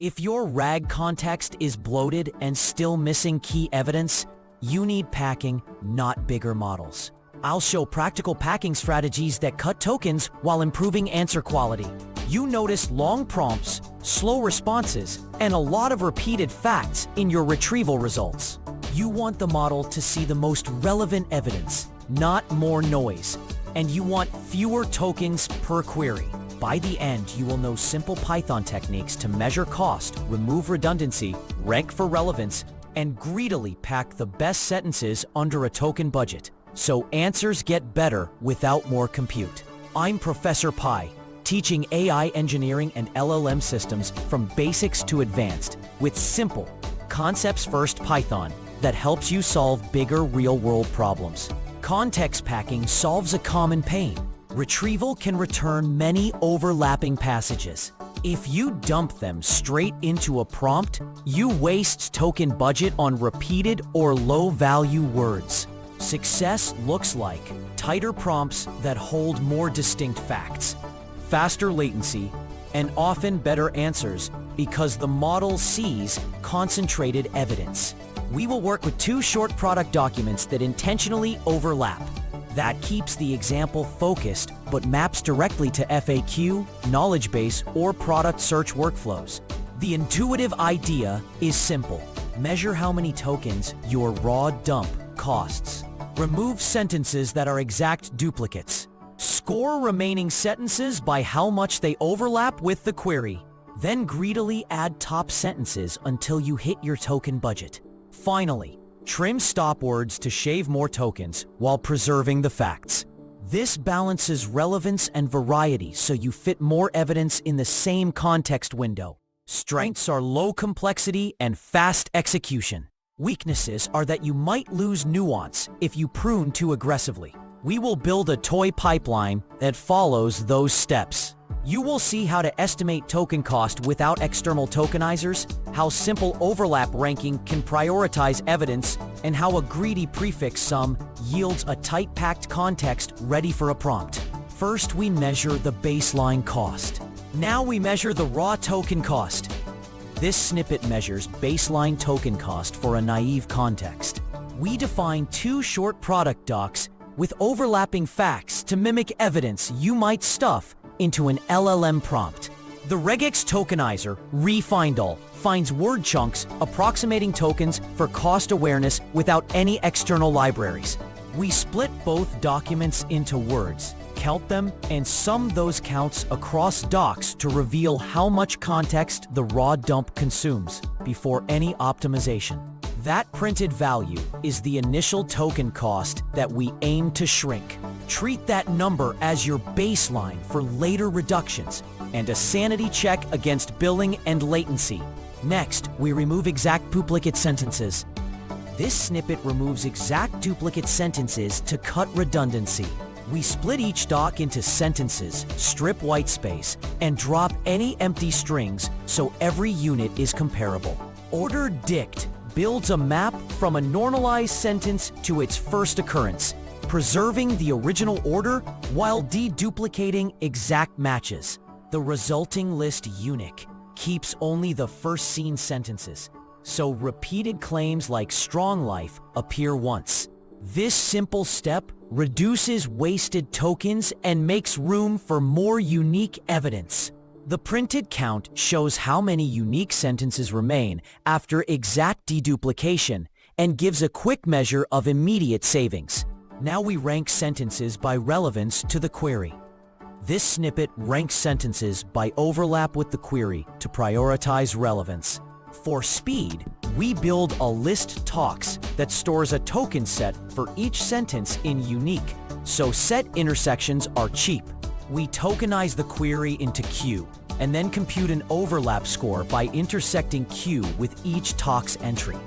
If your RAG context is bloated and still missing key evidence, you need packing, not bigger models. I'll show practical packing strategies that cut tokens while improving answer quality. You notice long prompts, slow responses, and a lot of repeated facts in your retrieval results. You want the model to see the most relevant evidence, not more noise, and you want fewer tokens per query. By the end, you will know simple Python techniques to measure cost, remove redundancy, rank for relevance, and greedily pack the best sentences under a token budget, so answers get better without more compute. I'm Professor Pi, teaching AI engineering and LLM systems from basics to advanced, with simple, concepts-first Python that helps you solve bigger real-world problems. Context packing solves a common pain. Retrieval can return many overlapping passages. If you dump them straight into a prompt, you waste token budget on repeated or low-value words. Success looks like tighter prompts that hold more distinct facts, faster latency, and often better answers because the model sees concentrated evidence. We will work with 2 short product documents that intentionally overlap. That keeps the example focused, but maps directly to FAQ, knowledge base, or product search workflows. The intuitive idea is simple. Measure how many tokens your raw dump costs. Remove sentences that are exact duplicates. Score remaining sentences by how much they overlap with the query. Then greedily add top sentences until you hit your token budget. Finally, trim stopwords to shave more tokens while preserving the facts. This balances relevance and variety so you fit more evidence in the same context window. Strengths are low complexity and fast execution. Weaknesses are that you might lose nuance if you prune too aggressively. We will build a toy pipeline that follows those steps. You will see how to estimate token cost without external tokenizers, how simple overlap ranking can prioritize evidence, and how a greedy prefix sum yields a tight-packed context ready for a prompt. First, we measure the baseline cost. Now we measure the raw token cost. This snippet measures baseline token cost for a naive context. We define 2 short product docs with overlapping facts to mimic evidence you might stuff into an LLM prompt. The regex tokenizer, reFindAll, finds word chunks approximating tokens for cost awareness without any external libraries. We split both documents into words, count them, and sum those counts across docs to reveal how much context the raw dump consumes before any optimization. That printed value is the initial token cost that we aim to shrink. Treat that number as your baseline for later reductions and a sanity check against billing and latency. Next, we remove exact duplicate sentences. This snippet removes exact duplicate sentences to cut redundancy. We split each doc into sentences, strip whitespace, and drop any empty strings so every unit is comparable. OrderedDict builds a map from a normalized sentence to its first occurrence, preserving the original order while deduplicating exact matches. The resulting list unique keeps only the first seen sentences, so repeated claims like strong life appear once. This simple step reduces wasted tokens and makes room for more unique evidence. The printed count shows how many unique sentences remain after exact deduplication and gives a quick measure of immediate savings. Now we rank sentences by relevance to the query. This snippet ranks sentences by overlap with the query to prioritize relevance. For speed, we build a list talks that stores a token set for each sentence in unique, so set intersections are cheap. We tokenize the query into Q, and then compute an overlap score by intersecting Q with each talks entry,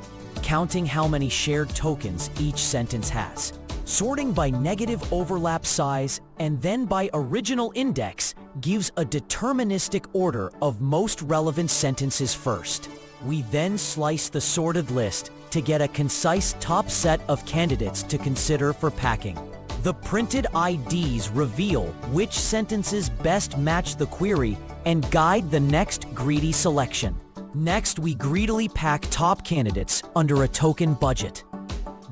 counting how many shared tokens each sentence has, sorting by negative overlap size, and then by original index gives a deterministic order of most relevant sentences first. We then slice the sorted list to get a concise top set of candidates to consider for packing. The printed IDs reveal which sentences best match the query and guide the next greedy selection. Next, we greedily pack top candidates under a token budget.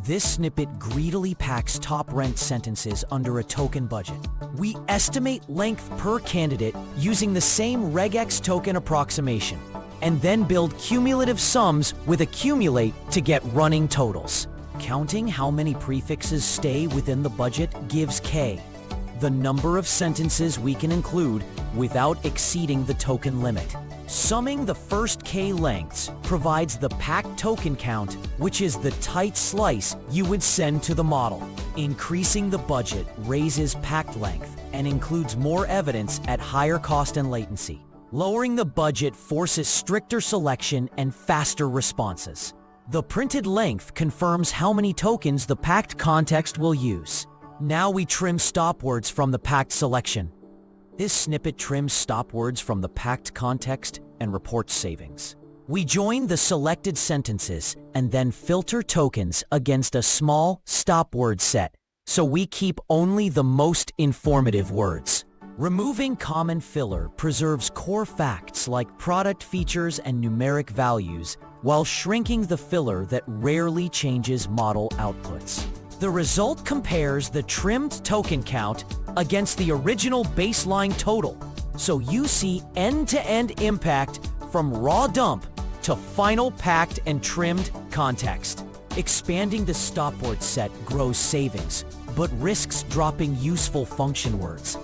This snippet greedily packs top-ranked sentences under a token budget. We estimate length per candidate using the same regex token approximation, and then build cumulative sums with accumulate to get running totals. Counting how many prefixes stay within the budget gives K, the number of sentences we can include without exceeding the token limit. Summing the first K lengths provides the packed token count, which is the tight slice you would send to the model. Increasing the budget raises packed length and includes more evidence at higher cost and latency. Lowering the budget forces stricter selection and faster responses. The printed length confirms how many tokens the packed context will use. Now we trim stopwords from the packed selection. This snippet trims stopwords from the packed context and reports savings. We join the selected sentences and then filter tokens against a small stopword set, so we keep only the most informative words. Removing common filler preserves core facts like product features and numeric values, while shrinking the filler that rarely changes model outputs. The result compares the trimmed token count against the original baseline total, so you see end-to-end impact from raw dump to final packed and trimmed context. Expanding the stopword set grows savings, but risks dropping useful function words.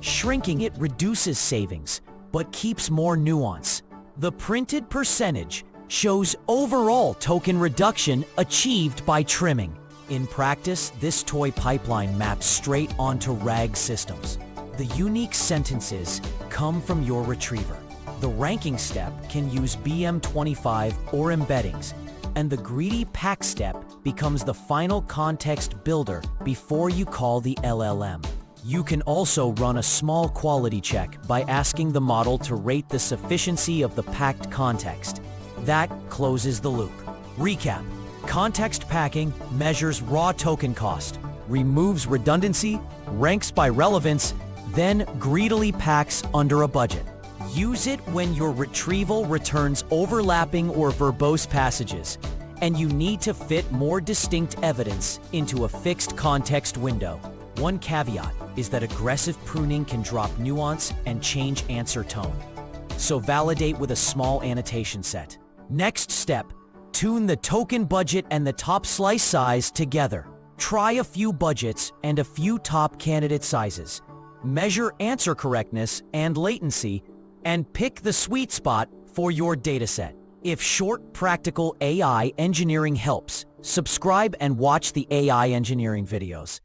Shrinking it reduces savings, but keeps more nuance. The printed percentage shows overall token reduction achieved by trimming. In practice, this toy pipeline maps straight onto RAG systems. The unique sentences come from your retriever. The ranking step can use BM25 or embeddings, and the greedy pack step becomes the final context builder before you call the LLM. You can also run a small quality check by asking the model to rate the sufficiency of the packed context. That closes the loop. Recap. Context packing measures raw token cost, removes redundancy, ranks by relevance, then greedily packs under a budget. Use it when your retrieval returns overlapping or verbose passages, and you need to fit more distinct evidence into a fixed context window. One caveat is that aggressive pruning can drop nuance and change answer tone. So validate with a small annotation set. Next step, tune the token budget and the top slice size together. Try a few budgets and a few top candidate sizes. Measure answer correctness and latency, and pick the sweet spot for your dataset. If short, practical AI engineering helps, subscribe and watch the AI engineering videos.